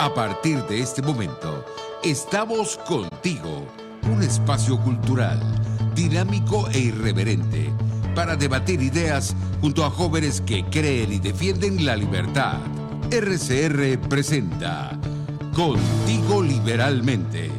A partir de este momento, estamos contigo, un espacio cultural, dinámico e irreverente, para debatir ideas junto a jóvenes que creen y defienden la libertad. RCR presenta Contigo Liberalmente.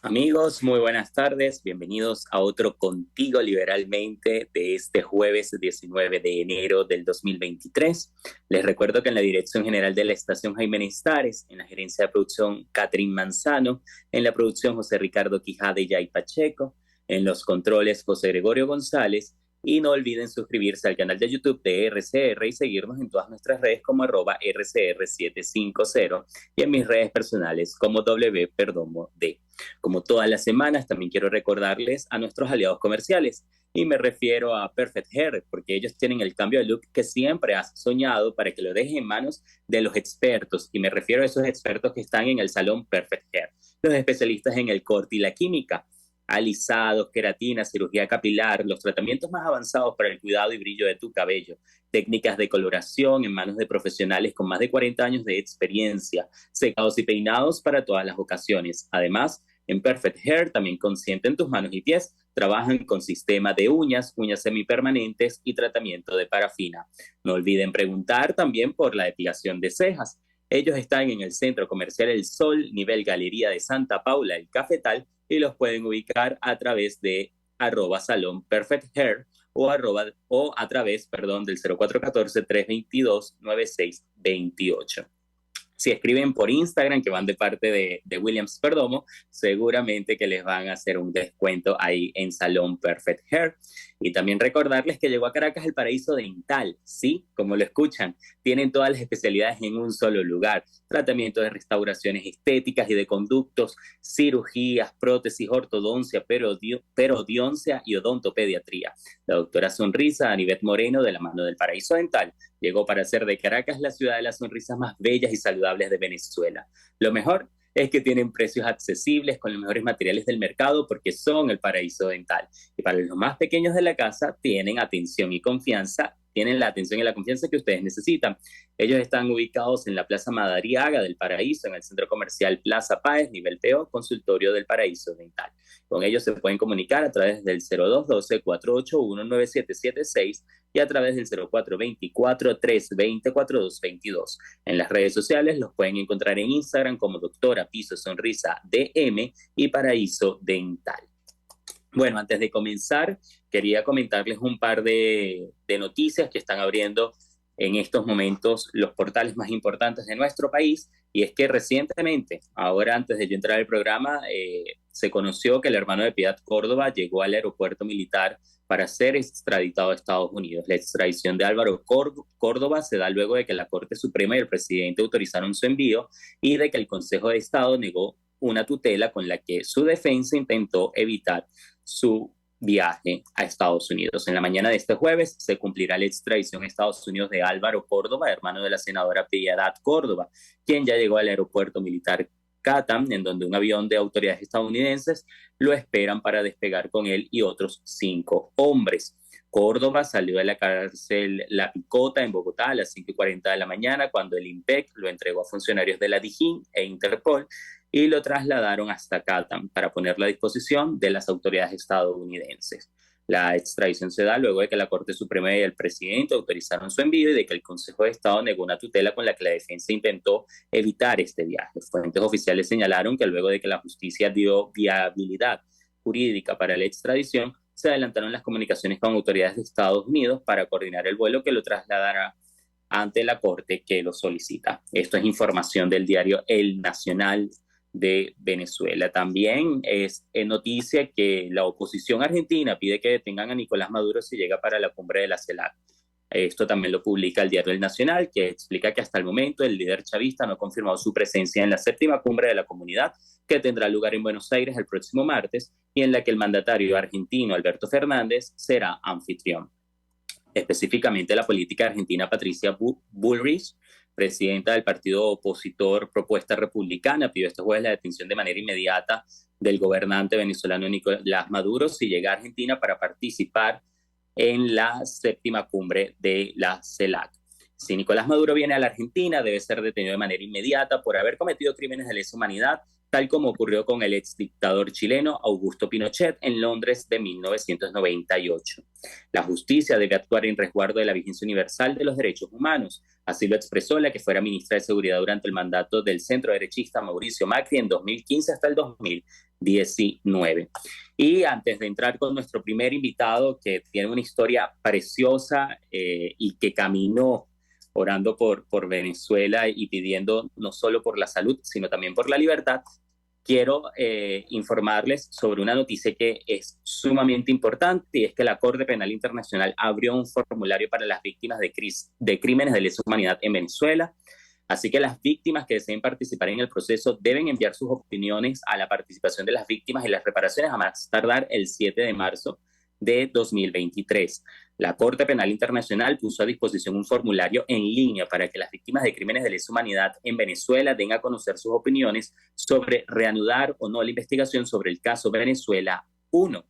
Amigos, muy buenas tardes. Bienvenidos a otro Contigo Liberalmente de este jueves 19 de enero del 2023. Les recuerdo que en la dirección general de la estación Jaime Nestares, en la gerencia de producción Catherine Manzano, en la producción José Ricardo Quijada y Yay Pacheco, en los controles José Gregorio González. Y no olviden suscribirse al canal de YouTube de RCR y seguirnos en todas nuestras redes como @RCR750 y en mis redes personales como WPerdomo-D. Como todas las semanas, también quiero recordarles a nuestros aliados comerciales, y me refiero a Perfect Hair, porque ellos tienen el cambio de look que siempre has soñado para que lo dejes en manos de los expertos, y me refiero a esos expertos que están en el salón Perfect Hair, los especialistas en el corte y la química, alisados, queratina, cirugía capilar, los tratamientos más avanzados para el cuidado y brillo de tu cabello, técnicas de coloración en manos de profesionales con más de 40 años de experiencia, secados y peinados para todas las ocasiones. Además, en Perfect Hair también consienten tus manos y pies, trabajan con sistema de uñas semipermanentes y tratamiento de parafina. No olviden preguntar también por la depilación de cejas. Ellos están en el Centro Comercial El Sol, nivel Galería de Santa Paula, El Cafetal, y los pueden ubicar a través de @salón Perfect Hair o a través del 0414-322-9628. Si escriben por Instagram, que van de parte de Williams Perdomo, seguramente que les van a hacer un descuento ahí en Salón Perfect Hair. Y también recordarles que llegó a Caracas el Paraíso Dental, sí, como lo escuchan, tienen todas las especialidades en un solo lugar, tratamiento de restauraciones estéticas y de conductos, cirugías, prótesis, ortodoncia, perodoncia y odontopediatría. La doctora Sonrisa Anivet Moreno, de la mano del Paraíso Dental, llegó para hacer de Caracas la ciudad de las sonrisas más bellas y saludables de Venezuela. Lo mejor es que tienen precios accesibles con los mejores materiales del mercado porque son el Paraíso Dental. Y para los más pequeños de la casa tienen atención y confianza, tienen la atención y la confianza que ustedes necesitan. Ellos están ubicados en la Plaza Madariaga del Paraíso, en el Centro Comercial Plaza Páez, nivel PO, consultorio del Paraíso Dental. Con ellos se pueden comunicar a través del 0212-481-9776 y a través del 0424-320-4222. En las redes sociales los pueden encontrar en Instagram como Doctora Piso Sonrisa DM y Paraíso Dental. Bueno, antes de comenzar, quería comentarles un par de noticias que están abriendo en estos momentos los portales más importantes de nuestro país. Y es que recientemente, ahora antes de yo entrar al programa, se conoció que el hermano de Piedad Córdoba llegó al aeropuerto militar para ser extraditado a Estados Unidos. La extradición de Álvaro Córdoba se da luego de que la Corte Suprema y el presidente autorizaron su envío y de que el Consejo de Estado negó una tutela con la que su defensa intentó evitar su viaje a Estados Unidos. En la mañana de este jueves se cumplirá la extradición a Estados Unidos de Álvaro Córdoba, hermano de la senadora Piedad Córdoba, quien ya llegó al aeropuerto militar Catam, en donde un avión de autoridades estadounidenses lo esperan para despegar con él y otros 5 hombres. Córdoba salió de la cárcel La Picota en Bogotá a las 5:40 de la mañana cuando el IMPEC lo entregó a funcionarios de la DIJÍN e Interpol y lo trasladaron hasta Catam para ponerlo a disposición de las autoridades estadounidenses. La extradición se da luego de que la Corte Suprema y el presidente autorizaron su envío y de que el Consejo de Estado negó una tutela con la que la defensa intentó evitar este viaje. Fuentes oficiales señalaron que luego de que la justicia dio viabilidad jurídica para la extradición, se adelantaron las comunicaciones con autoridades de Estados Unidos para coordinar el vuelo que lo trasladará ante la Corte que lo solicita. Esto es información del diario El Nacional de Venezuela. También es noticia que la oposición argentina pide que detengan a Nicolás Maduro si llega para la cumbre de la CELAC. Esto también lo publica el diario El Nacional, que explica que hasta el momento el líder chavista no ha confirmado su presencia en la 7ª cumbre de la comunidad, que tendrá lugar en Buenos Aires el próximo martes, y en la que el mandatario argentino Alberto Fernández será anfitrión. Específicamente, la política argentina Patricia Bullrich, presidenta del partido opositor Propuesta Republicana, pidió este jueves la detención de manera inmediata del gobernante venezolano Nicolás Maduro si llega a Argentina para participar en la 7ª cumbre de la CELAC. Si Nicolás Maduro viene a la Argentina, debe ser detenido de manera inmediata por haber cometido crímenes de lesa humanidad, tal como ocurrió con el exdictador chileno Augusto Pinochet en Londres de 1998. La justicia debe actuar en resguardo de la vigencia universal de los derechos humanos. Así lo expresó la que fuera ministra de Seguridad durante el mandato del centro derechista Mauricio Macri en 2015 hasta el 2019. Y antes de entrar con nuestro primer invitado, que tiene una historia preciosa y que caminó orando por Venezuela y pidiendo no solo por la salud, sino también por la libertad, quiero informarles sobre una noticia que es sumamente importante, y es que la Corte Penal Internacional abrió un formulario para las víctimas de crímenes de lesa humanidad en Venezuela. Así que las víctimas que deseen participar en el proceso deben enviar sus opiniones a la participación de las víctimas y las reparaciones a más tardar el 7 de marzo de 2023. La Corte Penal Internacional puso a disposición un formulario en línea para que las víctimas de crímenes de lesa humanidad en Venezuela den a conocer sus opiniones sobre reanudar o no la investigación sobre el caso Venezuela 1.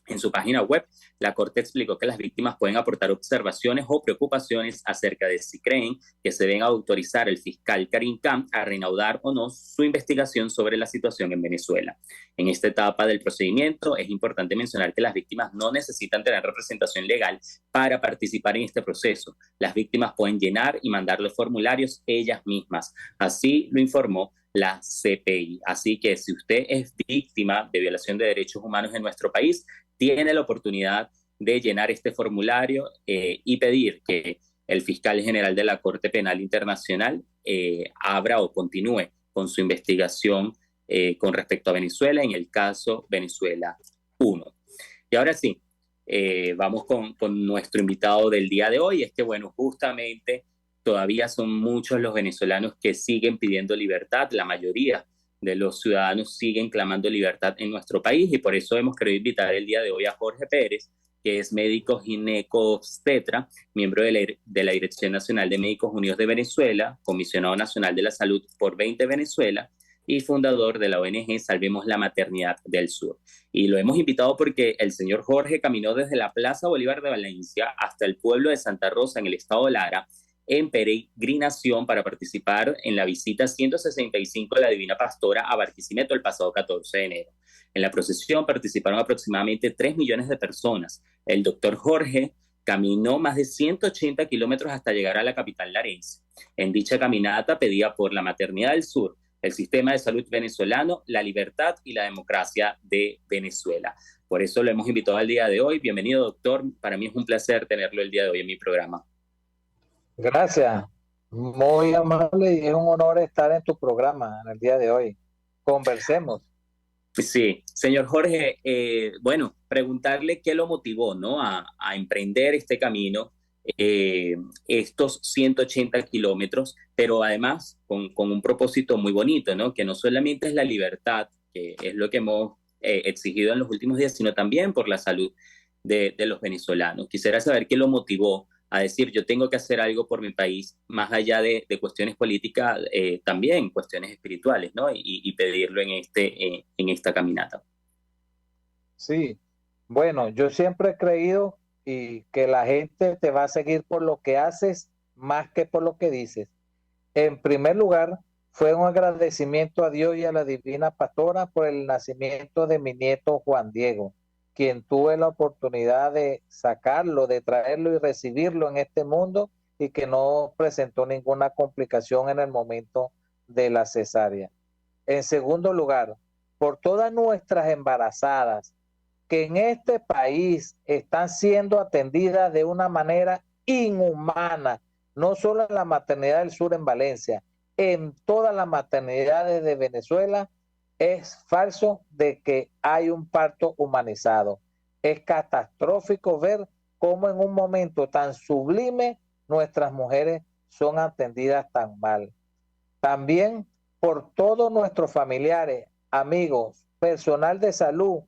En su página web, la Corte explicó que las víctimas pueden aportar observaciones o preocupaciones acerca de si creen que se deben autorizar al fiscal Karim Khan a reanudar o no su investigación sobre la situación en Venezuela. En esta etapa del procedimiento es importante mencionar que las víctimas no necesitan tener representación legal para participar en este proceso. Las víctimas pueden llenar y mandar los formularios ellas mismas. Así lo informó la CPI. Así que si usted es víctima de violación de derechos humanos en nuestro país, tiene la oportunidad de llenar este formulario y pedir que el fiscal general de la Corte Penal Internacional abra o continúe con su investigación con respecto a Venezuela en el caso Venezuela 1. Y ahora sí, vamos con nuestro invitado del día de hoy. Es que, bueno, justamente todavía son muchos los venezolanos que siguen pidiendo libertad, la mayoría de los ciudadanos siguen clamando libertad en nuestro país, y por eso hemos querido invitar el día de hoy a Jorge Pérez, que es médico ginecobstetra, miembro de la Dirección Nacional de Médicos Unidos de Venezuela, comisionado nacional de la salud por 20 Venezuela y fundador de la ONG Salvemos la Maternidad del Sur. Y lo hemos invitado porque el señor Jorge caminó desde la Plaza Bolívar de Valencia hasta el pueblo de Santa Rosa en el estado de Lara, en peregrinación para participar en la visita 165 de la Divina Pastora a Barquisimeto el pasado 14 de enero. En la procesión participaron aproximadamente 3 millones de personas. El doctor Jorge caminó más de 180 kilómetros hasta llegar a la capital larense. En dicha caminata pedía por la maternidad del sur, el sistema de salud venezolano, la libertad y la democracia de Venezuela. Por eso lo hemos invitado al día de hoy. Bienvenido, doctor. Para mí es un placer tenerlo el día de hoy en mi programa. Gracias, muy amable, y es un honor estar en tu programa en el día de hoy. Conversemos. Sí, señor Jorge, bueno, preguntarle qué lo motivó, ¿no? a emprender este camino, estos 180 kilómetros, pero además con un propósito muy bonito, ¿no? Que no solamente es la libertad, que es lo que hemos exigido en los últimos días, sino también por la salud de los venezolanos. Quisiera saber qué lo motivó a decir, yo tengo que hacer algo por mi país, más allá de cuestiones políticas, también cuestiones espirituales, ¿no? Y pedirlo en esta caminata. Sí, bueno, yo siempre he creído y que la gente te va a seguir por lo que haces más que por lo que dices. En primer lugar, fue un agradecimiento a Dios y a la Divina Pastora por el nacimiento de mi nieto Juan Diego, quien tuve la oportunidad de sacarlo, de traerlo y recibirlo en este mundo, y que no presentó ninguna complicación en el momento de la cesárea. En segundo lugar, por todas nuestras embarazadas que en este país están siendo atendidas de una manera inhumana, no solo en la maternidad del sur en Valencia, en todas las maternidades de Venezuela. Es falso de que hay un parto humanizado. Es catastrófico ver cómo en un momento tan sublime nuestras mujeres son atendidas tan mal. También por todos nuestros familiares, amigos, personal de salud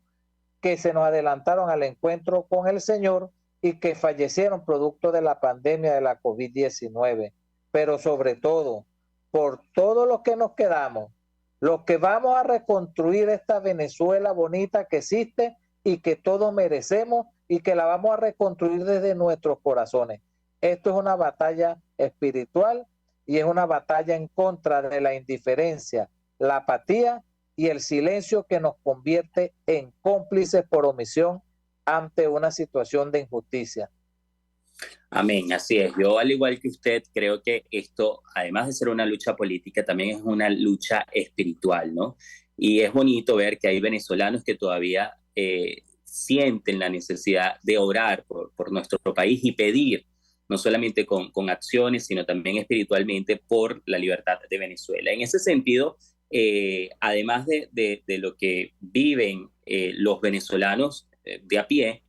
que se nos adelantaron al encuentro con el Señor y que fallecieron producto de la pandemia de la COVID-19. Pero sobre todo, por todos los que nos quedamos, los que vamos a reconstruir esta Venezuela bonita que existe y que todos merecemos, y que la vamos a reconstruir desde nuestros corazones. Esto es una batalla espiritual y es una batalla en contra de la indiferencia, la apatía y el silencio que nos convierte en cómplices por omisión ante una situación de injusticia. Amén, así es. Yo, al igual que usted, creo que esto, además de ser una lucha política, también es una lucha espiritual, ¿no? Y es bonito ver que hay venezolanos que todavía sienten la necesidad de orar por nuestro país y pedir, no solamente con acciones, sino también espiritualmente por la libertad de Venezuela. En ese sentido, además de lo que viven los venezolanos de a pie,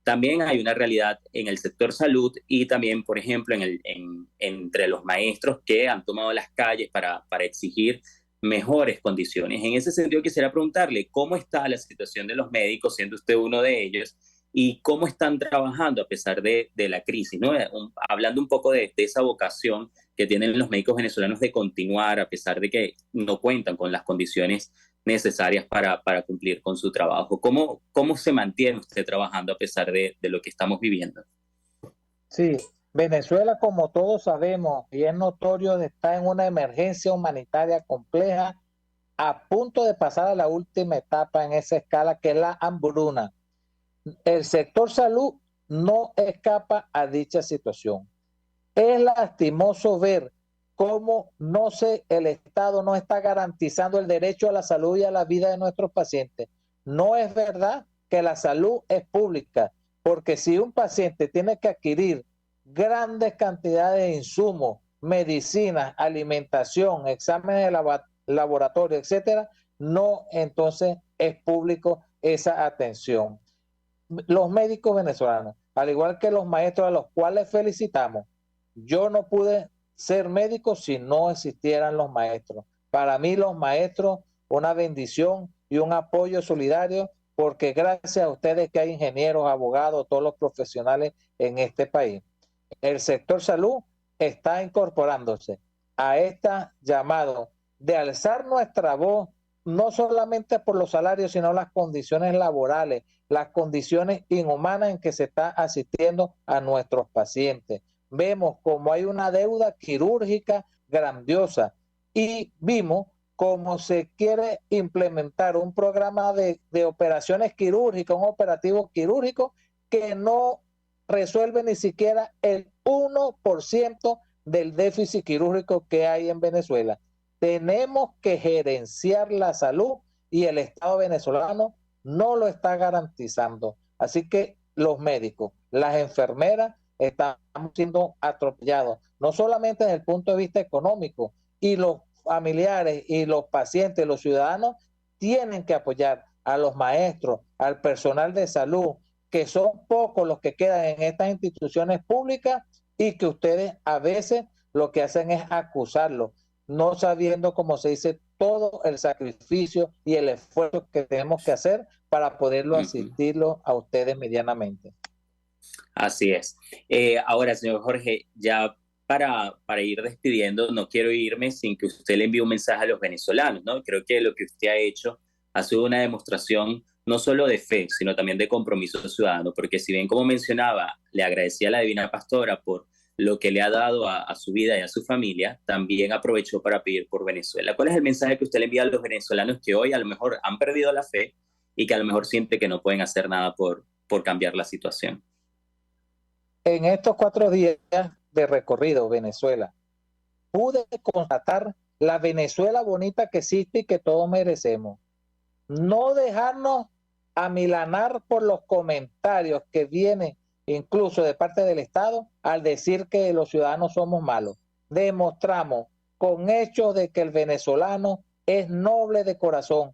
también hay una realidad en el sector salud y también, por ejemplo, entre los maestros que han tomado las calles para exigir mejores condiciones. En ese sentido, quisiera preguntarle cómo está la situación de los médicos, siendo usted uno de ellos, y cómo están trabajando a pesar de la crisis, ¿no? Hablando un poco de esa vocación que tienen los médicos venezolanos de continuar a pesar de que no cuentan con las condiciones necesarias para cumplir con su trabajo. ¿Cómo se mantiene usted trabajando a pesar de lo que estamos viviendo? Sí, Venezuela, como todos sabemos, y es notorio, está en una emergencia humanitaria compleja, a punto de pasar a la última etapa en esa escala, que es la hambruna. El sector salud no escapa a dicha situación. Es lastimoso ver cómo el Estado no está garantizando el derecho a la salud y a la vida de nuestros pacientes. No es verdad que la salud es pública, porque si un paciente tiene que adquirir grandes cantidades de insumos, medicinas, alimentación, exámenes de laboratorio, etcétera, no entonces es público esa atención. Los médicos venezolanos, al igual que los maestros a los cuales felicitamos, yo no pude ser médico si no existieran los maestros. Para mí los maestros, una bendición y un apoyo solidario, porque gracias a ustedes que hay ingenieros, abogados, todos los profesionales en este país. El sector salud está incorporándose a este llamado de alzar nuestra voz, no solamente por los salarios, sino las condiciones laborales, las condiciones inhumanas en que se está asistiendo a nuestros pacientes. Vemos como hay una deuda quirúrgica grandiosa y vimos cómo se quiere implementar un programa de operaciones quirúrgicas, un operativo quirúrgico que no resuelve ni siquiera el 1% del déficit quirúrgico que hay en Venezuela. Tenemos que gerenciar la salud y el Estado venezolano no lo está garantizando. Así que los médicos, las enfermeras, estamos siendo atropellados, no solamente desde el punto de vista económico, y los familiares y los pacientes, los ciudadanos, tienen que apoyar a los maestros, al personal de salud, que son pocos los que quedan en estas instituciones públicas y que ustedes a veces lo que hacen es acusarlos, no sabiendo, como se dice, todo el sacrificio y el esfuerzo que tenemos que hacer para poderlo asistirlo a ustedes medianamente. Así es. Ahora, señor Jorge, ya para ir despidiendo, no quiero irme sin que usted le envíe un mensaje a los venezolanos, ¿no? Creo que lo que usted ha hecho ha sido una demostración no solo de fe, sino también de compromiso ciudadano, porque si bien, como mencionaba, le agradecía a la Divina Pastora por lo que le ha dado a su vida y a su familia, también aprovechó para pedir por Venezuela. ¿Cuál es el mensaje que usted le envía a los venezolanos que hoy a lo mejor han perdido la fe y que a lo mejor sienten que no pueden hacer nada por cambiar la situación? En estos 4 días de recorrido Venezuela, pude constatar la Venezuela bonita que existe y que todos merecemos. No dejarnos amilanar por los comentarios que vienen incluso de parte del Estado al decir que los ciudadanos somos malos. Demostramos con hechos de que el venezolano es noble de corazón.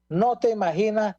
No te imaginas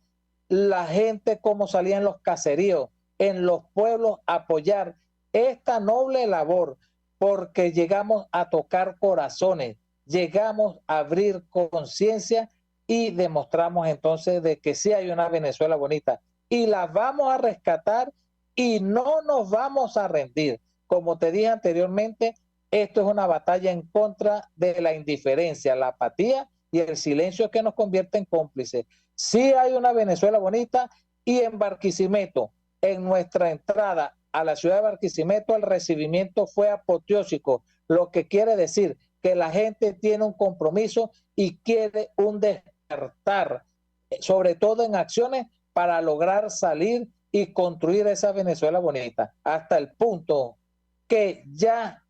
la gente como salía en los caseríos, en los pueblos a apoyar esta noble labor, porque llegamos a tocar corazones, llegamos a abrir conciencia y demostramos entonces de que sí hay una Venezuela bonita y la vamos a rescatar y no nos vamos a rendir. Como te dije anteriormente, esto es una batalla en contra de la indiferencia, la apatía y el silencio que nos convierte en cómplices. Sí hay una Venezuela bonita y en Barquisimeto, en nuestra entrada a la ciudad de Barquisimeto, el recibimiento fue apoteósico lo que quiere decir que la gente tiene un compromiso y quiere un despertar, sobre todo en acciones para lograr salir y construir esa Venezuela bonita, hasta el punto que ya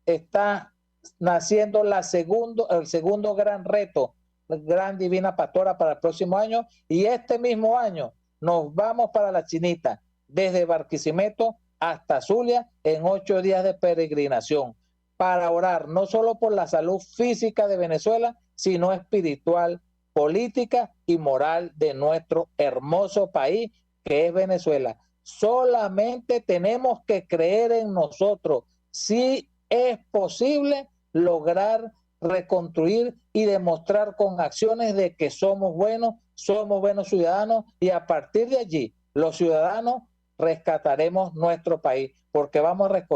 está naciendo el segundo gran reto, Gran Divina Pastora, para el próximo año, y este mismo año nos vamos para la Chinita, desde Barquisimeto hasta Zulia, en 8 días de peregrinación, para orar no solo por la salud física de Venezuela, sino espiritual, política y moral de nuestro hermoso país que es Venezuela. Solamente tenemos que creer en nosotros. Sí es posible lograr reconstruir y demostrar con acciones de que somos buenos ciudadanos, y a partir de allí los ciudadanos rescataremos nuestro país, porque vamos a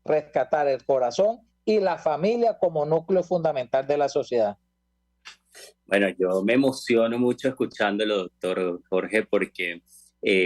rescatar el corazón y la familia como núcleo fundamental de la sociedad. Bueno, yo me emociono mucho escuchándolo, doctor Jorge, porque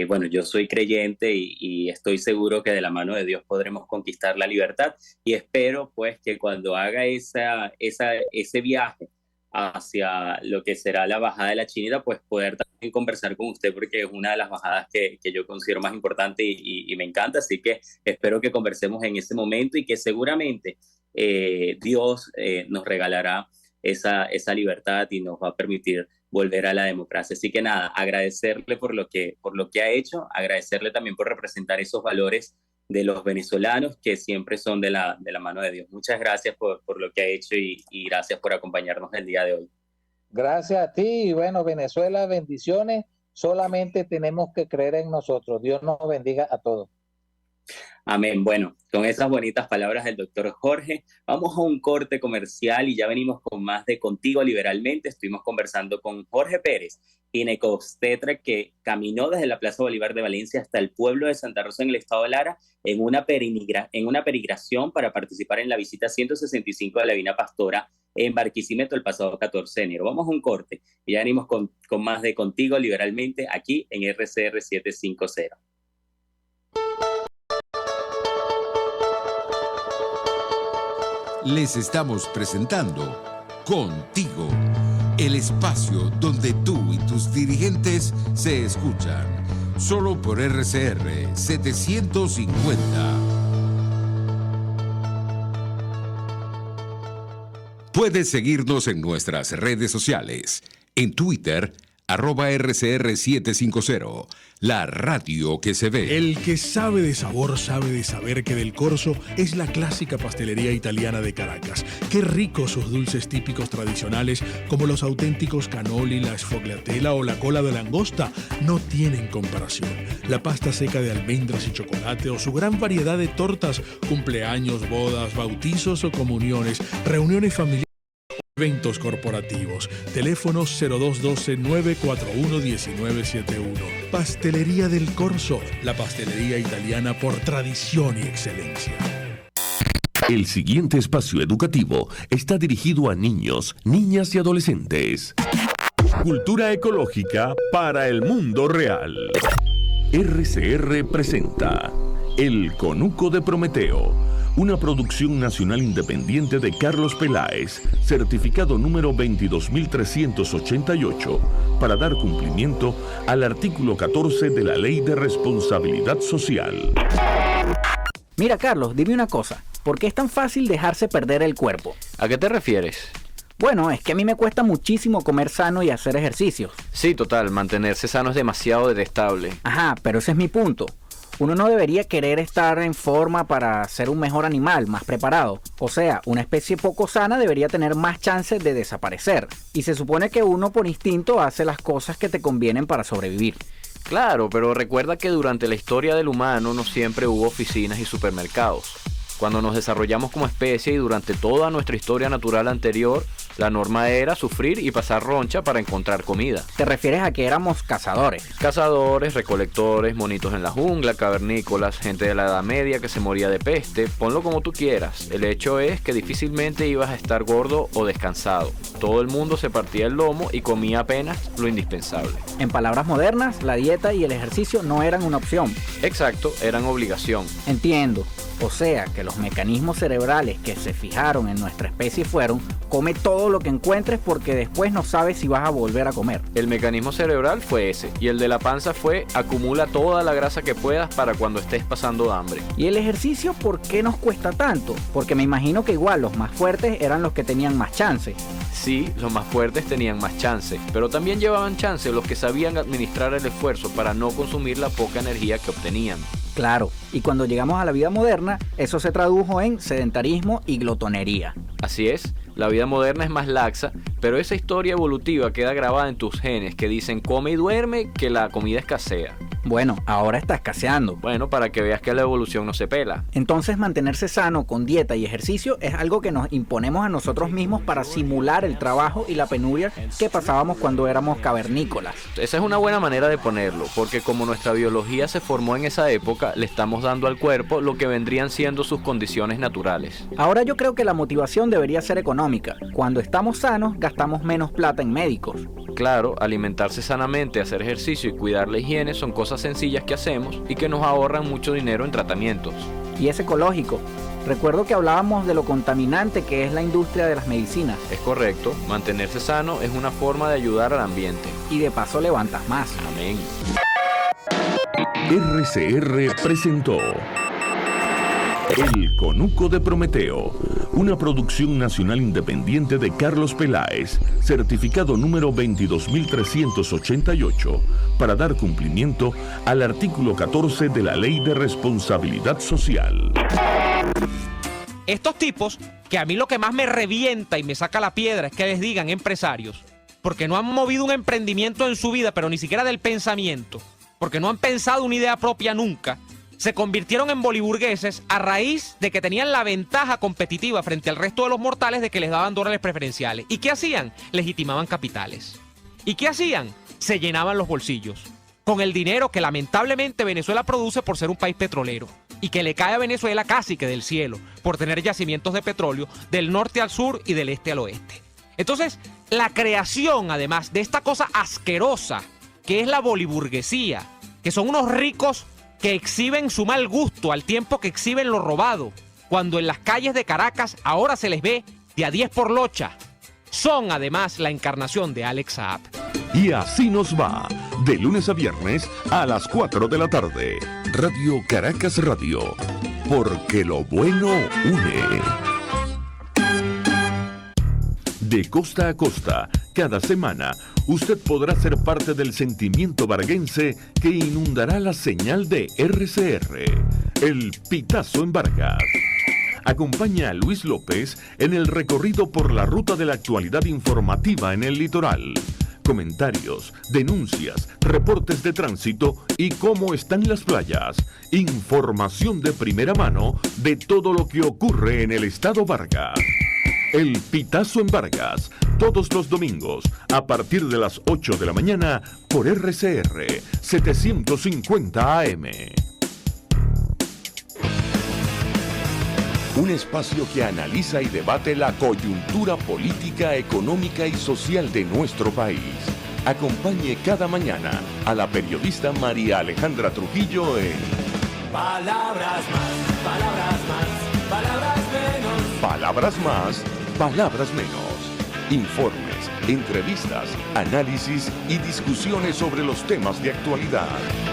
bueno, yo soy creyente y estoy seguro que de la mano de Dios podremos conquistar la libertad, y espero pues que cuando haga ese viaje hacia lo que será la bajada de la Chinita, pues poder también conversar con usted, porque es una de las bajadas que yo considero más importante y me encanta, así que espero que conversemos en ese momento y que seguramente Dios nos regalará esa libertad y nos va a permitir volver a la democracia. Así que nada, agradecerle por lo que ha hecho, agradecerle también por representar esos valores de los venezolanos que siempre son de la mano de Dios. Muchas gracias por lo que ha hecho y gracias por acompañarnos el día de hoy. Gracias a ti y bueno, Venezuela, bendiciones. Solamente tenemos que creer en nosotros. Dios nos bendiga a todos. Amén. Bueno, con esas bonitas palabras del doctor Jorge, vamos a un corte comercial y ya venimos con más de Contigo Liberalmente. Estuvimos conversando con Jorge Pérez, ginecobstetra, que caminó desde la Plaza Bolívar de Valencia hasta el pueblo de Santa Rosa en el estado de Lara en una peregrinación para participar en la visita 165 de la Divina Pastora en Barquisimeto el pasado 14 de enero. Vamos a un corte y ya venimos con más de Contigo Liberalmente aquí en RCR 750. Les estamos presentando Contigo, el espacio donde tú y tus dirigentes se escuchan, solo por RCR 750. Puedes seguirnos en nuestras redes sociales, en Twitter, @RCR750, la radio que se ve. El que sabe de sabor sabe de saber que Del Corso es la clásica pastelería italiana de Caracas. Qué ricos sus dulces típicos tradicionales, como los auténticos cannoli, la sfogliatella o la cola de langosta, no tienen comparación. La pasta seca de almendras y chocolate o su gran variedad de tortas, cumpleaños, bodas, bautizos o comuniones, reuniones familiares, eventos corporativos. Teléfonos 0212-941-1971. Pastelería Del Corso, la pastelería italiana por tradición y excelencia. El siguiente espacio educativo está dirigido a niños, niñas y adolescentes. Cultura ecológica para el mundo real. RCR presenta El Conuco de Prometeo, una producción nacional independiente de Carlos Peláez, certificado número 22388, para dar cumplimiento al artículo 14 de la Ley de Responsabilidad Social. Mira, Carlos, dime una cosa. ¿Por qué es tan fácil dejarse perder el cuerpo? ¿A qué te refieres? Bueno, es que a mí me cuesta muchísimo comer sano y hacer ejercicios. Sí, total, mantenerse sano es demasiado detestable. Ajá, pero ese es mi punto. Uno no debería querer estar en forma para ser un mejor animal, más preparado. O sea, una especie poco sana debería tener más chances de desaparecer. Y se supone que uno por instinto hace las cosas que te convienen para sobrevivir. Claro, pero recuerda que durante la historia del humano no siempre hubo oficinas y supermercados. Cuando nos desarrollamos como especie y durante toda nuestra historia natural anterior, la norma era sufrir y pasar roncha para encontrar comida. ¿Te refieres a que éramos cazadores? Cazadores, recolectores, monitos en la jungla, cavernícolas, gente de la Edad Media que se moría de peste, ponlo como tú quieras. El hecho es que difícilmente ibas a estar gordo o descansado. Todo el mundo se partía el lomo y comía apenas lo indispensable. En palabras modernas, la dieta y el ejercicio no eran una opción. Exacto, eran obligación. Entiendo. O sea que los mecanismos cerebrales que se fijaron en nuestra especie fueron: come todo lo que encuentres porque después no sabes si vas a volver a comer. El mecanismo cerebral fue ese, y el de la panza fue: acumula toda la grasa que puedas para cuando estés pasando hambre. ¿Y el ejercicio por qué nos cuesta tanto? Porque me imagino que igual los más fuertes eran los que tenían más chance. Sí, los más fuertes tenían más chance, pero también llevaban chance los que sabían administrar el esfuerzo para no consumir la poca energía que obtenían. Claro, y cuando llegamos a la vida moderna, eso se tradujo en sedentarismo y glotonería. Así es, la vida moderna es más laxa, pero esa historia evolutiva queda grabada en tus genes que dicen come y duerme, que la comida escasea. Bueno, ahora está escaseando. Bueno, para que veas que la evolución no se pela. Entonces mantenerse sano con dieta y ejercicio es algo que nos imponemos a nosotros mismos para simular el trabajo y la penuria que pasábamos cuando éramos cavernícolas. Esa es una buena manera de ponerlo, porque como nuestra biología se formó en esa época, le estamos dando al cuerpo lo que vendrían siendo sus condiciones naturales. Ahora yo creo que la motivación debería ser económica. Cuando estamos sanos, gastamos menos plata en médicos. Claro, alimentarse sanamente, hacer ejercicio y cuidar la higiene son cosas sencillas que hacemos y que nos ahorran mucho dinero en tratamientos. Y es ecológico. Recuerdo que hablábamos de lo contaminante que es la industria de las medicinas. Es correcto, mantenerse sano es una forma de ayudar al ambiente. Y de paso levantas más. Amén. RCR presentó El Conuco de Prometeo, una producción nacional independiente de Carlos Peláez, certificado número 22388, para dar cumplimiento al artículo 14 de la Ley de Responsabilidad Social. Estos tipos, que a mí lo que más me revienta y me saca la piedra es que les digan empresarios, porque no han movido un emprendimiento en su vida, pero ni siquiera del pensamiento, porque no han pensado una idea propia nunca, se convirtieron en boliburgueses a raíz de que tenían la ventaja competitiva frente al resto de los mortales de que les daban dólares preferenciales. ¿Y qué hacían? Legitimaban capitales. ¿Y qué hacían? Se llenaban los bolsillos con el dinero que lamentablemente Venezuela produce por ser un país petrolero y que le cae a Venezuela casi que del cielo por tener yacimientos de petróleo del norte al sur y del este al oeste. Entonces, la creación además de esta cosa asquerosa que es la boliburguesía, que son unos ricos que exhiben su mal gusto al tiempo que exhiben lo robado, cuando en las calles de Caracas ahora se les ve de a 10 por locha. Son además la encarnación de Alex Saab. Y así nos va, de lunes a viernes a las 4 de la tarde. Radio Caracas Radio, porque lo bueno une. De costa a costa, cada semana, usted podrá ser parte del sentimiento varguense que inundará la señal de RCR, el Pitazo en Vargas. Acompaña a Luis López en el recorrido por la ruta de la actualidad informativa en el litoral. Comentarios, denuncias, reportes de tránsito y cómo están las playas. Información de primera mano de todo lo que ocurre en el estado Vargas. El Pitazo en Vargas, todos los domingos, a partir de las 8 de la mañana, por RCR 750 AM. Un espacio que analiza y debate la coyuntura política, económica y social de nuestro país. Acompañe cada mañana a la periodista María Alejandra Trujillo en Palabras más, palabras más, palabras menos. Palabras más, palabras menos. Informes, entrevistas, análisis y discusiones sobre los temas de actualidad.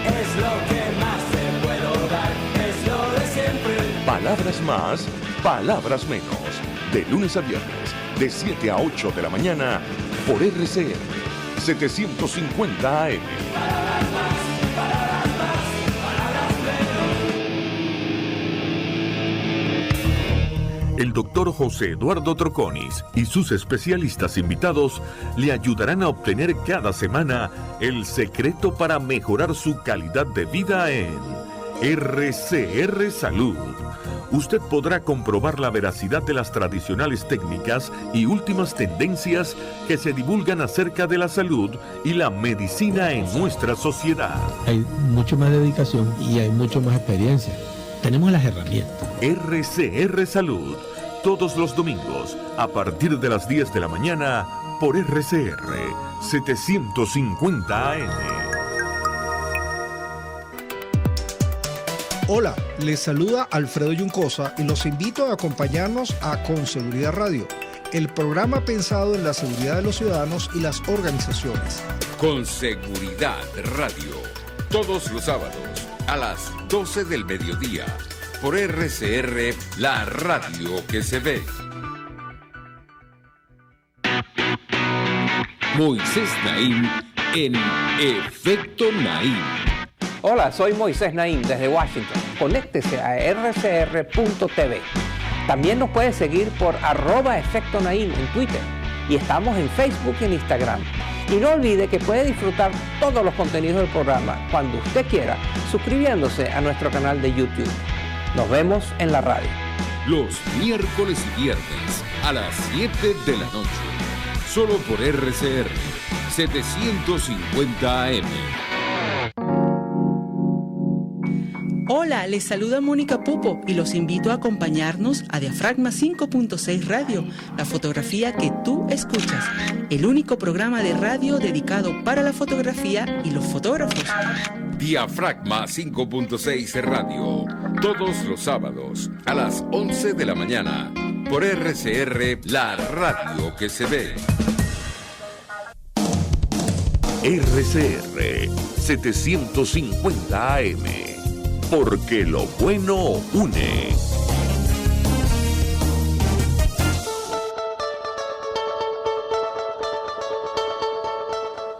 Es lo que más te puedo dar, es lo de siempre. Palabras más, palabras menos. De lunes a viernes, de 7 a 8 de la mañana, por RCR 750 AM. Palabras más, palabras más, palabras menos. El doctor José Eduardo Troconis y sus especialistas invitados le ayudarán a obtener cada semana el secreto para mejorar su calidad de vida en RCR Salud. Usted podrá comprobar la veracidad de las tradicionales técnicas y últimas tendencias que se divulgan acerca de la salud y la medicina en nuestra sociedad. Hay mucho más dedicación y hay mucho más experiencia. Tenemos las herramientas. RCR Salud, todos los domingos, a partir de las 10 de la mañana, por RCR 750 AM. Hola, les saluda Alfredo Yuncosa y los invito a acompañarnos a Con Seguridad Radio, el programa pensado en la seguridad de los ciudadanos y las organizaciones. Con Seguridad Radio, todos los sábados a las 12 del mediodía, por RCR, la radio que se ve. Moisés Naim en Efecto Naim. Hola, soy Moisés Naim desde Washington. Conéctese a rcr.tv. También nos puede seguir por @Efecto Naim en Twitter. Y estamos en Facebook y en Instagram. Y no olvide que puede disfrutar todos los contenidos del programa cuando usted quiera, suscribiéndose a nuestro canal de YouTube. Nos vemos en la radio. Los miércoles y viernes a las 7 de la noche. Solo por RCR 750 AM. Hola, les saluda Mónica Popo y los invito a acompañarnos a Diafragma 5.6 Radio, la fotografía que tú escuchas, el único programa de radio dedicado para la fotografía y los fotógrafos. Diafragma 5.6 Radio, todos los sábados a las 11 de la mañana, por RCR, la radio que se ve. RCR 750 AM, porque lo bueno une.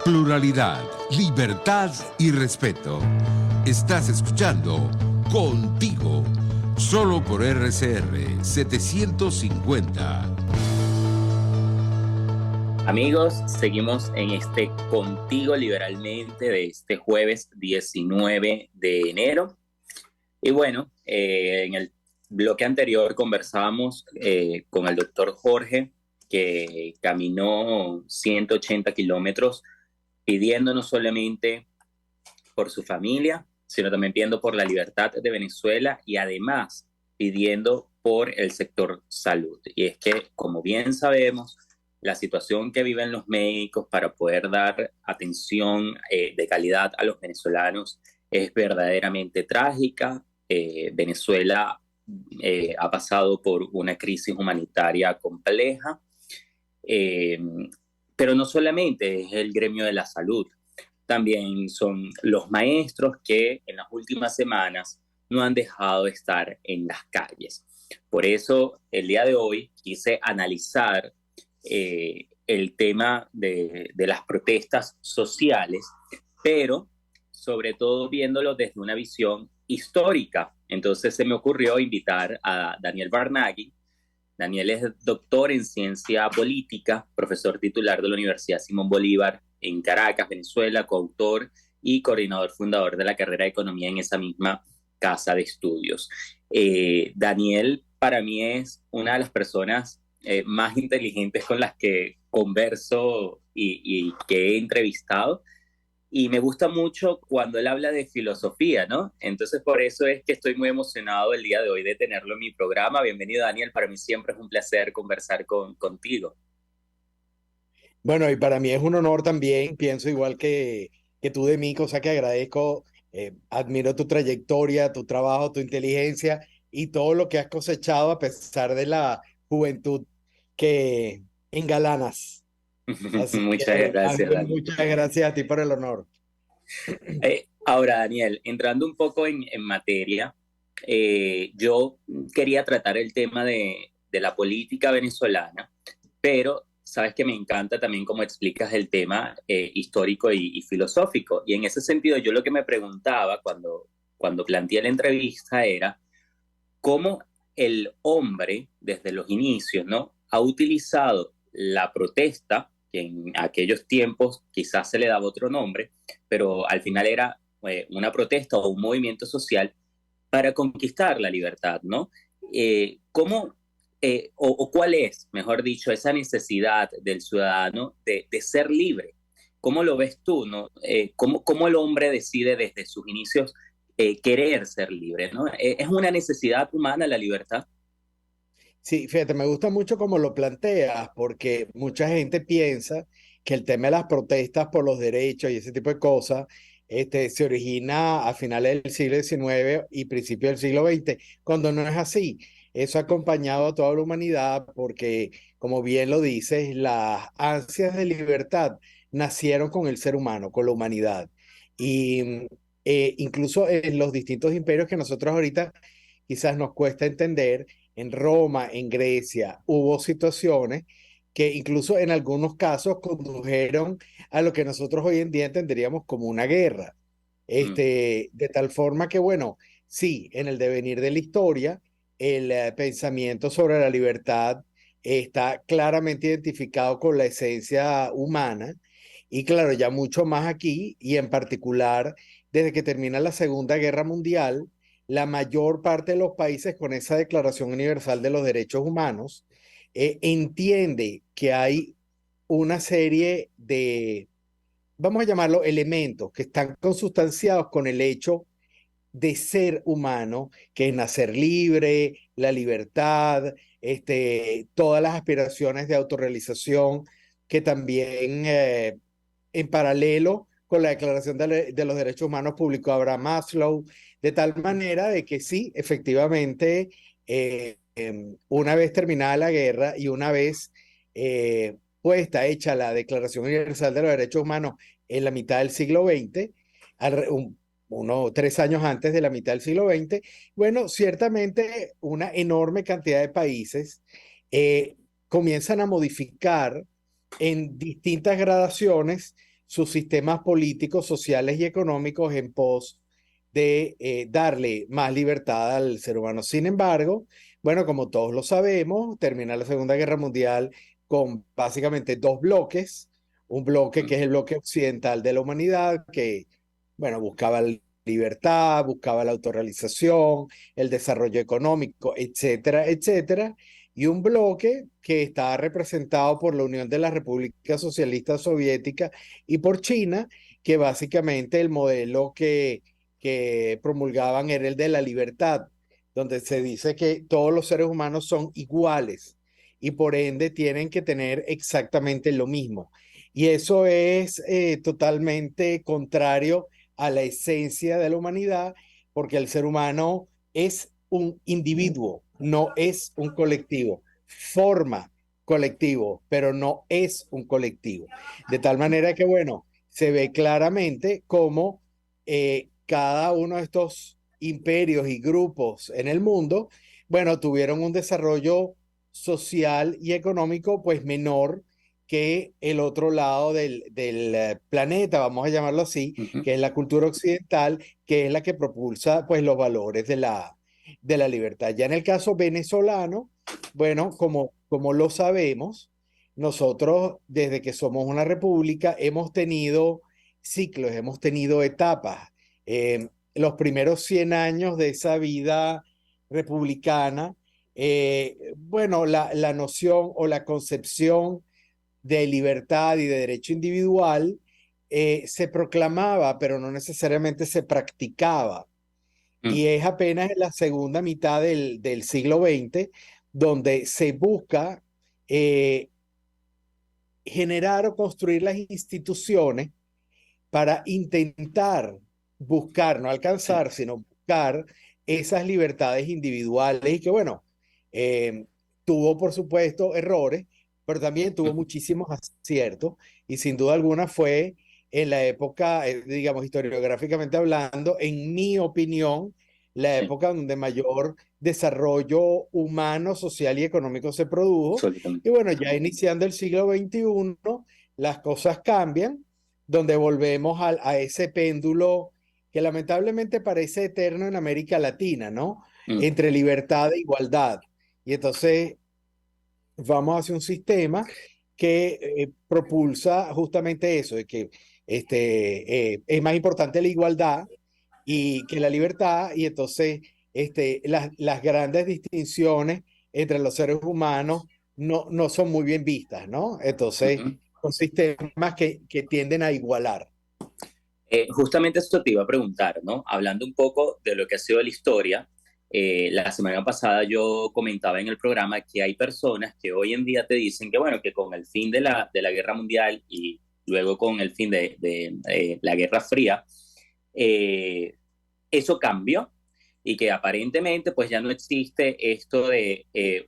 Pluralidad, libertad y respeto. Estás escuchando Contigo, solo por RCR 750. Amigos, seguimos en este Contigo Liberalmente de este jueves 19 de enero. Y bueno, en el bloque anterior conversábamos con el doctor Jorge, que caminó 180 kilómetros pidiendo no solamente por su familia, sino también pidiendo por la libertad de Venezuela y además pidiendo por el sector salud. Y es que, como bien sabemos, la situación que viven los médicos para poder dar atención de calidad a los venezolanos es verdaderamente trágica. Venezuela ha pasado por una crisis humanitaria compleja, pero no solamente es el gremio de la salud, también son los maestros que en las últimas semanas no han dejado de estar en las calles. Por eso, el día de hoy quise analizar el tema de las protestas sociales, pero sobre todo viéndolo desde una visión histórica. Entonces se me ocurrió invitar a Daniel Barnaghi. Daniel es doctor en ciencia política, profesor titular de la Universidad Simón Bolívar en Caracas, Venezuela, coautor y coordinador fundador de la carrera de economía en esa misma casa de estudios. Daniel para mí es una de las personas más inteligentes con las que converso y que he entrevistado. Y me gusta mucho cuando él habla de filosofía, ¿no? Entonces, por eso es que estoy muy emocionado el día de hoy de tenerlo en mi programa. Bienvenido, Daniel. Para mí siempre es un placer conversar contigo. Bueno, y para mí es un honor también. Pienso igual que tú de mí, cosa que agradezco. Admiro tu trayectoria, tu trabajo, tu inteligencia y todo lo que has cosechado a pesar de la juventud que engalanas. Muchas gracias, Daniel. Muchas gracias a ti por el honor. Ahora, Daniel, entrando un poco en materia, yo quería tratar el tema de la política venezolana, pero sabes que me encanta también cómo explicas el tema histórico y filosófico. Y en ese sentido, yo lo que me preguntaba cuando planteé la entrevista era cómo el hombre, desde los inicios, ¿no?, ha utilizado la protesta, que en aquellos tiempos quizás se le daba otro nombre, pero al final era una protesta o un movimiento social para conquistar la libertad, ¿no? ¿Cómo, o cuál es, mejor dicho, esa necesidad del ciudadano de ser libre? ¿Cómo lo ves tú, no? ¿Cómo el hombre decide desde sus inicios querer ser libre, ¿no? ¿Es una necesidad humana la libertad? Sí, fíjate, me gusta mucho cómo lo planteas, porque mucha gente piensa que el tema de las protestas por los derechos y ese tipo de cosas se origina a finales del siglo XIX y principios del siglo XX, cuando no es así. Eso ha acompañado a toda la humanidad porque, como bien lo dices, las ansias de libertad nacieron con el ser humano, con la humanidad. Y incluso en los distintos imperios que nosotros ahorita quizás nos cuesta entender, en Roma, en Grecia, hubo situaciones que incluso en algunos casos condujeron a lo que nosotros hoy en día entenderíamos como una guerra. De tal forma que, bueno, sí, en el devenir de la historia, el pensamiento sobre la libertad está claramente identificado con la esencia humana y claro, ya mucho más aquí y en particular desde que termina la Segunda Guerra Mundial, la mayor parte de los países con esa Declaración Universal de los Derechos Humanos entiende que hay una serie de, vamos a llamarlo, elementos que están consustanciados con el hecho de ser humano, que es nacer libre, la libertad, todas las aspiraciones de autorrealización que también en paralelo con la Declaración de los Derechos Humanos publicó Abraham Maslow, de tal manera de que sí, efectivamente, una vez terminada la guerra y una vez puesta, hecha la Declaración Universal de los Derechos Humanos en la mitad del siglo XX, unos 3 años antes de la mitad del siglo XX, bueno, ciertamente una enorme cantidad de países comienzan a modificar en distintas gradaciones sus sistemas políticos, sociales y económicos en pos de darle más libertad al ser humano. Sin embargo, bueno, como todos lo sabemos, termina la Segunda Guerra Mundial con básicamente 2 bloques. Un bloque que es el bloque occidental de la humanidad, que, bueno, buscaba la libertad, buscaba la autorrealización, el desarrollo económico, etcétera, etcétera. Y un bloque que estaba representado por la Unión de las Repúblicas Socialistas Soviéticas y por China, que básicamente el modelo que promulgaban era el de la libertad, donde se dice que todos los seres humanos son iguales y por ende tienen que tener exactamente lo mismo. Y eso es totalmente contrario a la esencia de la humanidad, porque el ser humano es un individuo, no es un colectivo. Forma colectivo, pero no es un colectivo. De tal manera que, bueno, se ve claramente cómo cada uno de estos imperios y grupos en el mundo, bueno, tuvieron un desarrollo social y económico pues menor que el otro lado del planeta, vamos a llamarlo así, que es la cultura occidental, que es la que propulsa pues los valores de la libertad. Ya en el caso venezolano, bueno, como lo sabemos, nosotros desde que somos una república hemos tenido ciclos, hemos tenido etapas. Los primeros 100 años de esa vida republicana, bueno, la noción o la concepción de libertad y de derecho individual se proclamaba, pero no necesariamente se practicaba. Y es apenas en la segunda mitad del siglo XX donde se busca generar o construir las instituciones para intentar buscar, no alcanzar, sino buscar esas libertades individuales y que, bueno, tuvo, por supuesto, errores, pero también tuvo muchísimos aciertos y sin duda alguna fue en la época, digamos, historiográficamente hablando, en mi opinión, la época donde mayor desarrollo humano, social y económico se produjo. Y bueno, ya iniciando el siglo XXI, las cosas cambian, donde volvemos a ese péndulo que lamentablemente parece eterno en América Latina, ¿no? Entre libertad e igualdad. Y entonces vamos hacia un sistema que propulsa justamente eso, de que es más importante la igualdad y que la libertad, y entonces las grandes distinciones entre los seres humanos no son muy bien vistas, ¿no? Entonces son sistemas que tienden a igualar. Justamente esto te iba a preguntar, ¿no? Hablando un poco de lo que ha sido la historia, la semana pasada yo comentaba en el programa que hay personas que hoy en día te dicen que, bueno, que con el fin de la Guerra Mundial y luego con el fin de la Guerra Fría, eso cambió y que aparentemente pues ya no existe esto de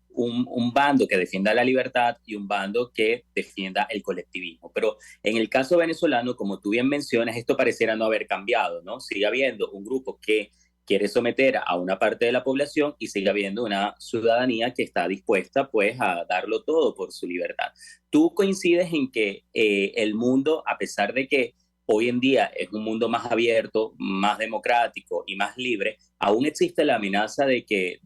un bando que defienda la libertad y un bando que defienda el colectivismo. Pero en el caso venezolano, como tú bien mencionas, esto pareciera no haber cambiado, ¿no? Sigue habiendo un grupo que quiere someter a una parte de la población y sigue habiendo una ciudadanía que está dispuesta pues a darlo todo por su libertad. ¿Tú coincides en que el mundo, a pesar de que hoy en día es un mundo más abierto, más democrático y más libre, aún existe la amenaza de que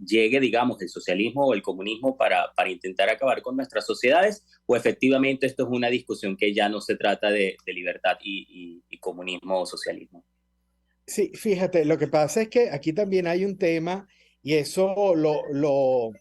llegue, digamos, el socialismo o el comunismo para intentar acabar con nuestras sociedades? ¿O efectivamente esto es una discusión que ya no se trata de libertad y comunismo o socialismo? Sí, fíjate, lo que pasa es que aquí también hay un tema, y eso lo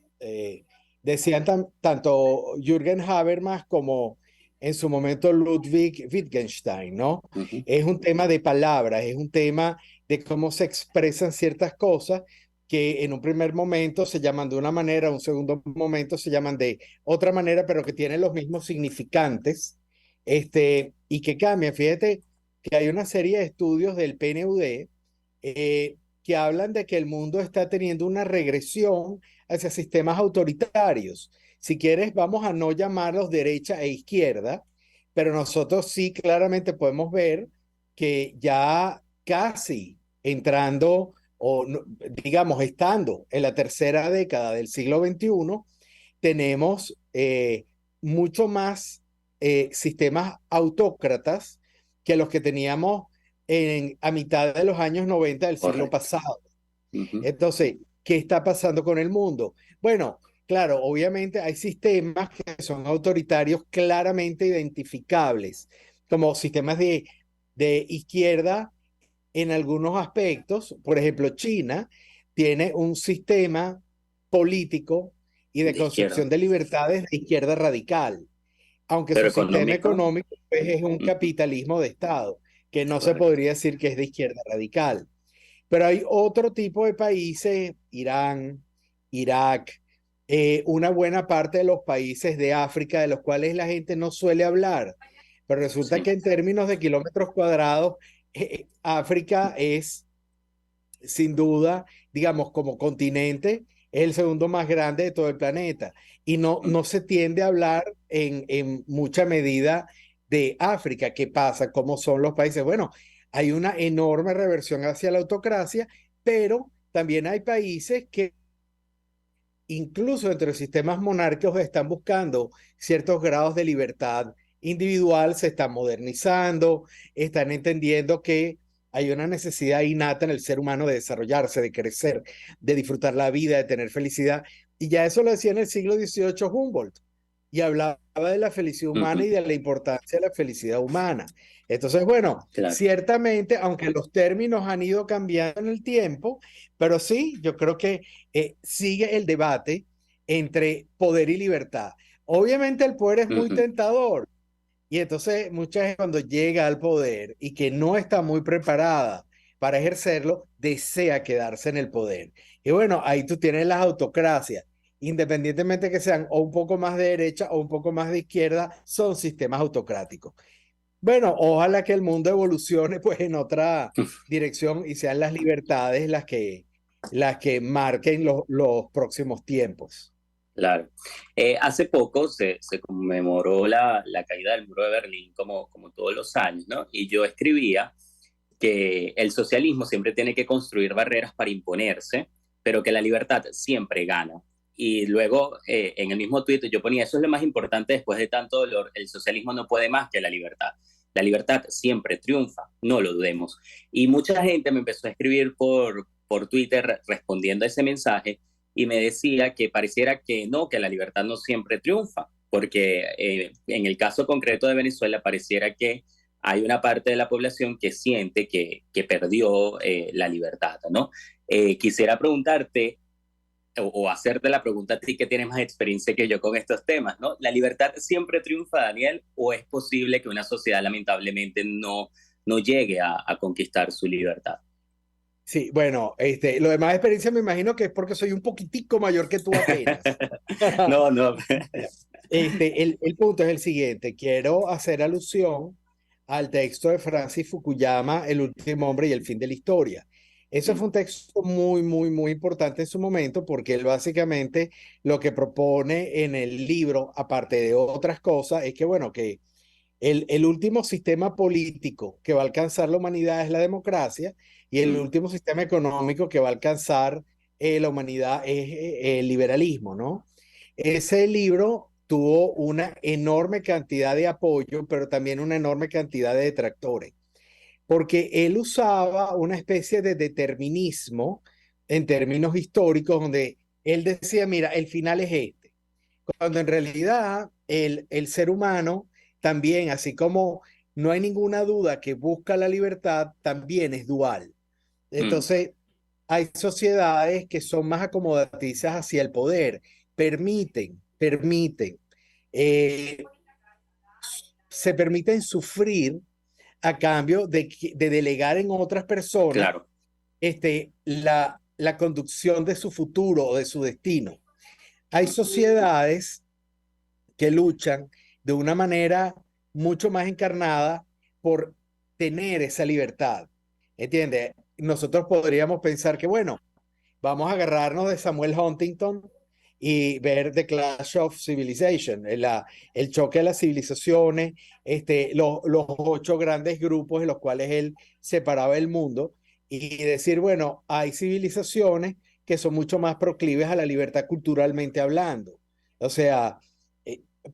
decían tanto Jürgen Habermas como en su momento Ludwig Wittgenstein, ¿no? Es un tema de palabras, es un tema de cómo se expresan ciertas cosas que en un primer momento se llaman de una manera, en un segundo momento se llaman de otra manera, pero que tienen los mismos significantes, y que cambian. Fíjate que hay una serie de estudios del PNUD que hablan de que el mundo está teniendo una regresión hacia sistemas autoritarios. Si quieres, vamos a no llamarlos derecha e izquierda, pero nosotros sí claramente podemos ver que ya casi entrando, o digamos, estando en la tercera década del siglo XXI, tenemos mucho más sistemas autócratas que los que teníamos a mitad de los años 90 del siglo pasado. Entonces, ¿qué está pasando con el mundo? Bueno, claro, obviamente hay sistemas que son autoritarios claramente identificables, como sistemas de izquierda en algunos aspectos. Por ejemplo, China tiene un sistema político y de construcción de libertades de izquierda radical, aunque su sistema económico pues, es un capitalismo de Estado, que no se podría decir que es de izquierda radical. Pero hay otro tipo de países, Irán, Irak, una buena parte de los países de África, de los cuales la gente no suele hablar, pero resulta que en términos de kilómetros cuadrados, África es, sin duda, digamos, como continente, es el segundo más grande de todo el planeta. Y no se tiende a hablar en mucha medida de África. ¿Qué pasa? ¿Cómo son los países? Bueno, hay una enorme reversión hacia la autocracia, pero también hay países que incluso entre los sistemas monárquicos están buscando ciertos grados de libertad individual, se están modernizando, están entendiendo que hay una necesidad innata en el ser humano de desarrollarse, de crecer, de disfrutar la vida, de tener felicidad. Y ya eso lo decía en el siglo XVIII Humboldt, y hablaba de la felicidad humana y de la importancia de la felicidad humana. Entonces, bueno, ciertamente, aunque los términos han ido cambiando en el tiempo, pero sí, yo creo que sigue el debate entre poder y libertad. Obviamente el poder es muy tentador, y entonces mucha gente cuando llega al poder y que no está muy preparada para ejercerlo, desea quedarse en el poder. Y bueno, ahí tú tienes las autocracias, independientemente que sean o un poco más de derecha o un poco más de izquierda, son sistemas autocráticos. Bueno, ojalá que el mundo evolucione pues en otra dirección y sean las libertades las que marquen los próximos tiempos. Claro. Hace poco se conmemoró la caída del muro de Berlín como todos los años, ¿no? Y yo escribía que el socialismo siempre tiene que construir barreras para imponerse, pero que la libertad siempre gana. Y luego en el mismo tuit yo ponía, eso es lo más importante después de tanto dolor, el socialismo no puede más que la libertad. La libertad siempre triunfa, no lo dudemos. Y mucha gente me empezó a escribir por Twitter respondiendo a ese mensaje, y me decía que pareciera que no, que la libertad no siempre triunfa, porque en el caso concreto de Venezuela pareciera que hay una parte de la población que siente que perdió la libertad, ¿no? Quisiera preguntarte o hacerte la pregunta a ti que tienes más experiencia que yo con estos temas, ¿no? ¿La libertad siempre triunfa, Daniel, o es posible que una sociedad lamentablemente no llegue a conquistar su libertad? Sí, bueno, lo demás de experiencia me imagino que es porque soy un poquitico mayor que tú apenas. No. El punto es el siguiente. Quiero hacer alusión al texto de Francis Fukuyama, El último hombre y el fin de la historia. Eso fue un texto muy, muy, muy importante en su momento porque él básicamente lo que propone en el libro, aparte de otras cosas, es que, bueno, que el último sistema político que va a alcanzar la humanidad es la democracia y el último sistema económico que va a alcanzar la humanidad es el liberalismo, ¿no? Ese libro tuvo una enorme cantidad de apoyo, pero también una enorme cantidad de detractores, porque él usaba una especie de determinismo en términos históricos, donde él decía, mira, el final es este, cuando en realidad el ser humano también, así como no hay ninguna duda que busca la libertad, también es dual. Entonces, hay sociedades que son más acomodatizas hacia el poder, se permiten sufrir a cambio de delegar en otras personas la conducción de su futuro o de su destino. Hay sociedades que luchan de una manera mucho más encarnada por tener esa libertad. ¿Entiendes? Nosotros podríamos pensar que, bueno, vamos a agarrarnos de Samuel Huntington y ver The Clash of Civilization, el choque de las civilizaciones, los 8 grandes grupos en los cuales él separaba el mundo y decir, bueno, hay civilizaciones que son mucho más proclives a la libertad culturalmente hablando. O sea,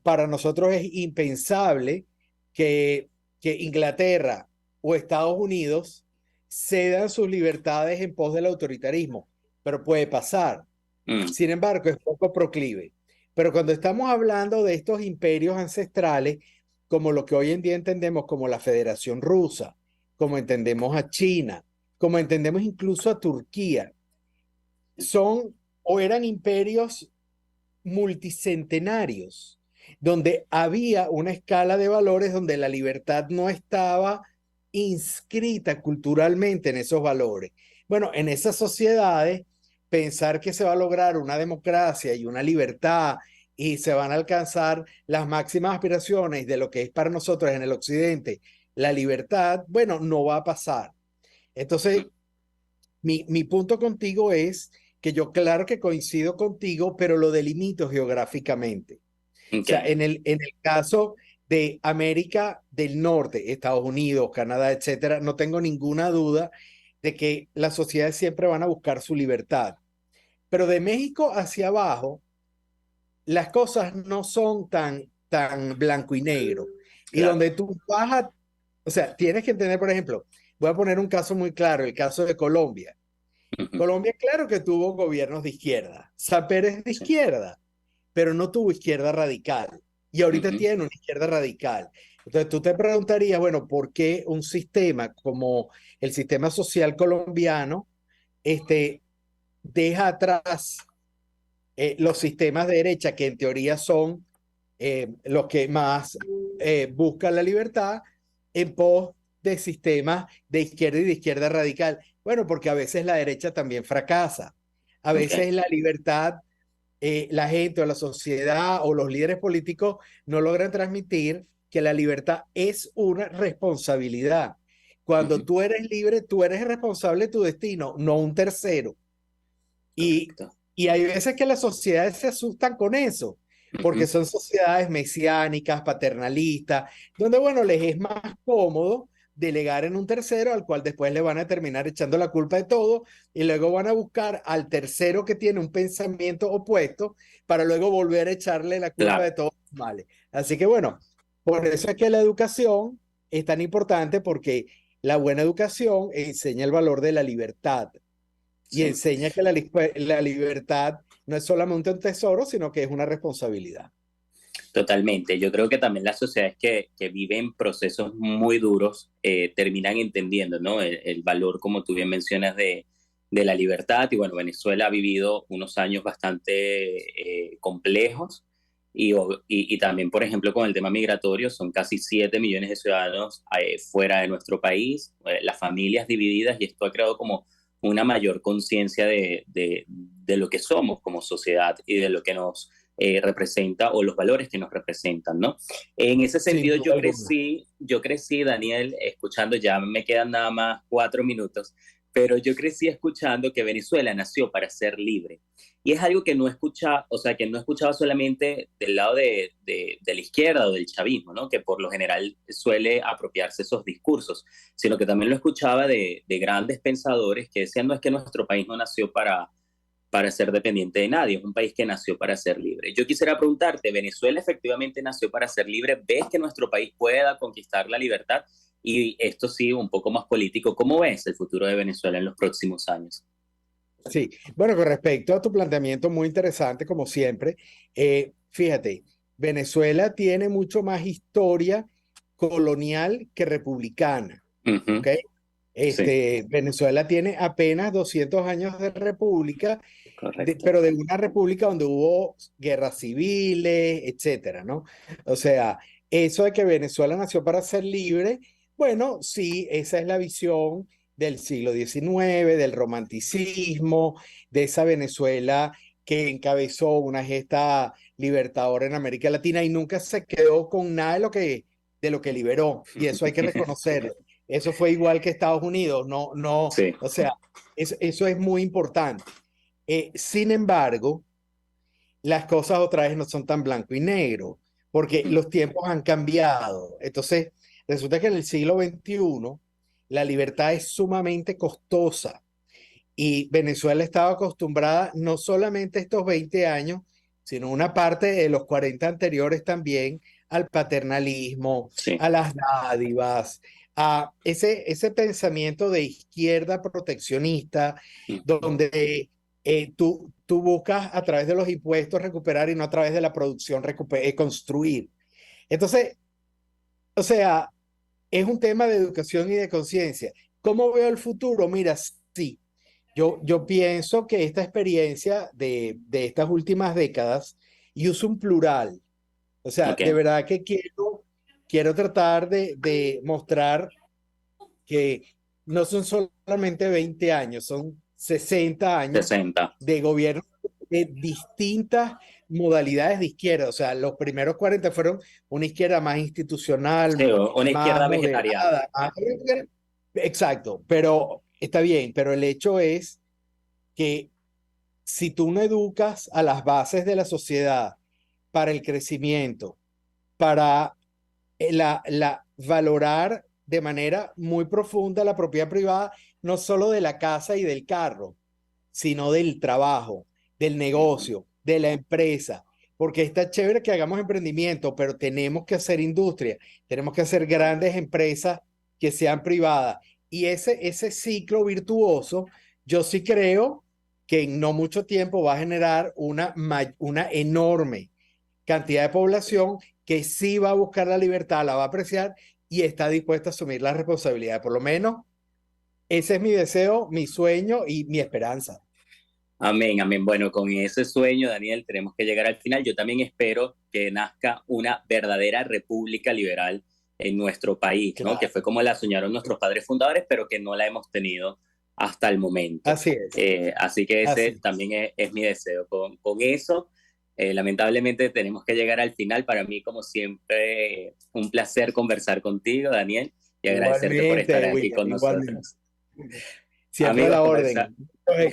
para nosotros es impensable que Inglaterra o Estados Unidos cedan sus libertades en pos del autoritarismo, pero puede pasar. Sin embargo, es poco proclive. Pero cuando estamos hablando de estos imperios ancestrales, como lo que hoy en día entendemos como la Federación Rusa, como entendemos a China, como entendemos incluso a Turquía, son o eran imperios multicentenarios, donde había una escala de valores donde la libertad no estaba inscrita culturalmente en esos valores. Bueno, en esas sociedades, pensar que se va a lograr una democracia y una libertad y se van a alcanzar las máximas aspiraciones de lo que es para nosotros en el occidente la libertad, bueno, no va a pasar. Entonces, mi punto contigo es que yo claro que coincido contigo, pero lo delimito geográficamente. O sea, en el caso de América del Norte, Estados Unidos, Canadá, etcétera, no tengo ninguna duda de que las sociedades siempre van a buscar su libertad. Pero de México hacia abajo, las cosas no son tan blanco y negro. Y donde tú vas o sea, tienes que entender, por ejemplo, voy a poner un caso muy claro, el caso de Colombia. Colombia, claro que tuvo gobiernos de izquierda. Saper es de izquierda, pero no tuvo izquierda radical. Y ahorita tiene una izquierda radical. Entonces tú te preguntarías, bueno, ¿por qué un sistema como el sistema social colombiano deja atrás los sistemas de derecha, que en teoría son los que más buscan la libertad, en pos de sistemas de izquierda y de izquierda radical? Bueno, porque a veces la derecha también fracasa. A veces la libertad, la gente o la sociedad o los líderes políticos no logran transmitir que la libertad es una responsabilidad. Cuando tú eres libre, tú eres responsable de tu destino, no un tercero. Y hay veces que las sociedades se asustan con eso, porque son sociedades mesiánicas, paternalistas, donde, bueno, les es más cómodo delegar en un tercero al cual después le van a terminar echando la culpa de todo y luego van a buscar al tercero que tiene un pensamiento opuesto para luego volver a echarle la culpa de todos los males. Así que bueno, por eso es que la educación es tan importante, porque la buena educación enseña el valor de la libertad y enseña que la libertad no es solamente un tesoro, sino que es una responsabilidad. Totalmente. Yo creo que también las sociedades que viven procesos muy duros terminan entendiendo, ¿no? El valor, como tú bien mencionas, de la libertad. Y bueno, Venezuela ha vivido unos años bastante complejos y también, por ejemplo, con el tema migratorio, son casi 7 millones de ciudadanos fuera de nuestro país, las familias divididas, y esto ha creado como una mayor conciencia de lo que somos como sociedad y de lo que nos representa o los valores que nos representan, ¿no? En ese sentido, yo crecí, Daniel, escuchando, ya me quedan nada más 4 minutos, pero yo crecí escuchando que Venezuela nació para ser libre. Y es algo que no escuchaba, o sea, que no escuchaba solamente del lado de la izquierda o del chavismo, ¿no? Que por lo general suele apropiarse esos discursos, sino que también lo escuchaba de grandes pensadores que decían, no es que nuestro país no nació para ser dependiente de nadie, es un país que nació para ser libre. Yo quisiera preguntarte, ¿Venezuela efectivamente nació para ser libre? ¿Ves que nuestro país pueda conquistar la libertad? Y esto sí, un poco más político, ¿cómo ves el futuro de Venezuela en los próximos años? Sí, bueno, con respecto a tu planteamiento muy interesante, como siempre, fíjate, Venezuela tiene mucho más historia colonial que republicana, ¿ok? Sí. Venezuela tiene apenas 200 años de república, pero de una república donde hubo guerras civiles, etcétera, ¿no? O sea, eso de que Venezuela nació para ser libre, bueno, sí, esa es la visión del siglo XIX, del romanticismo, de esa Venezuela que encabezó una gesta libertadora en América Latina y nunca se quedó con nada de lo que liberó, y eso hay que reconocerlo. Eso fue igual que Estados Unidos, Sí. O sea, eso es muy importante. Sin embargo, las cosas otra vez no son tan blanco y negro, porque los tiempos han cambiado. Entonces, resulta que en el siglo XXI la libertad es sumamente costosa y Venezuela estaba acostumbrada no solamente estos 20 años, sino una parte de los 40 anteriores también al paternalismo, a las dádivas, a ese pensamiento de izquierda proteccionista, donde tú buscas a través de los impuestos recuperar y no a través de la producción construir. Entonces, o sea, es un tema de educación y de conciencia. ¿Cómo veo el futuro? Mira, sí, yo pienso que esta experiencia de estas últimas décadas, y uso un plural, o sea, de verdad que quiero tratar de mostrar que no son solamente 20 años, son 60 años de gobierno de distintas modalidades de izquierda. O sea, los primeros 40 fueron una izquierda más institucional, sí, una izquierda vegetariana. Exacto, pero está bien, pero el hecho es que si tú no educas a las bases de la sociedad para el crecimiento, para valorar de manera muy profunda la propiedad privada, no solo de la casa y del carro, sino del trabajo, del negocio, de la empresa, porque está chévere que hagamos emprendimiento, pero tenemos que hacer industria, tenemos que hacer grandes empresas que sean privadas, y ese ciclo virtuoso, yo sí creo que en no mucho tiempo va a generar una enorme cantidad de población que sí va a buscar la libertad, la va a apreciar y está dispuesta a asumir la responsabilidad. Por lo menos ese es mi deseo, mi sueño y mi esperanza. Amén, amén. Bueno, con ese sueño, Daniel, tenemos que llegar al final. Yo también espero que nazca una verdadera república liberal en nuestro país, ¿no? Que fue como la soñaron nuestros padres fundadores, pero que no la hemos tenido hasta el momento. Así es. Así que ese también es mi deseo. Con eso, lamentablemente tenemos que llegar al final. Para mí, como siempre, un placer conversar contigo, Daniel, y agradecerte por estar aquí con nosotros. Siempre a la orden.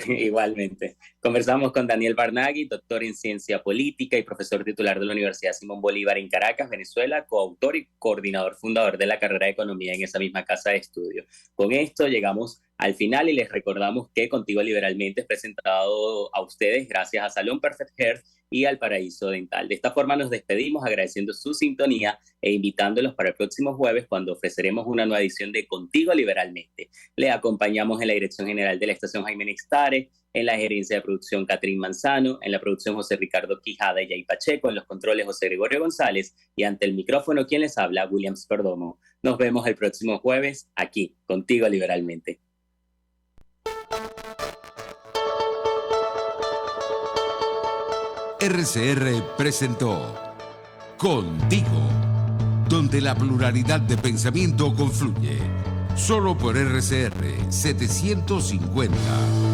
Igualmente. Conversamos con Daniel Barnaghi, doctor en Ciencia Política y profesor titular de la Universidad Simón Bolívar en Caracas, Venezuela, coautor y coordinador fundador de la carrera de Economía en esa misma casa de estudio. Con esto llegamos al final y les recordamos que Contigo Liberalmente es presentado a ustedes gracias a Salón Perfect Hair y al Paraíso Dental. De esta forma nos despedimos agradeciendo su sintonía e invitándolos para el próximo jueves cuando ofreceremos una nueva edición de Contigo Liberalmente. Le acompañamos en la dirección general de la estación Jaime Nextare, en la gerencia de producción Catherine Manzano, en la producción José Ricardo Quijada y Jay Pacheco, en los controles José Gregorio González y ante el micrófono quien les habla, Williams Perdomo. Nos vemos el próximo jueves aquí, Contigo Liberalmente. RCR presentó Contigo, donde la pluralidad de pensamiento confluye. Solo por RCR 750.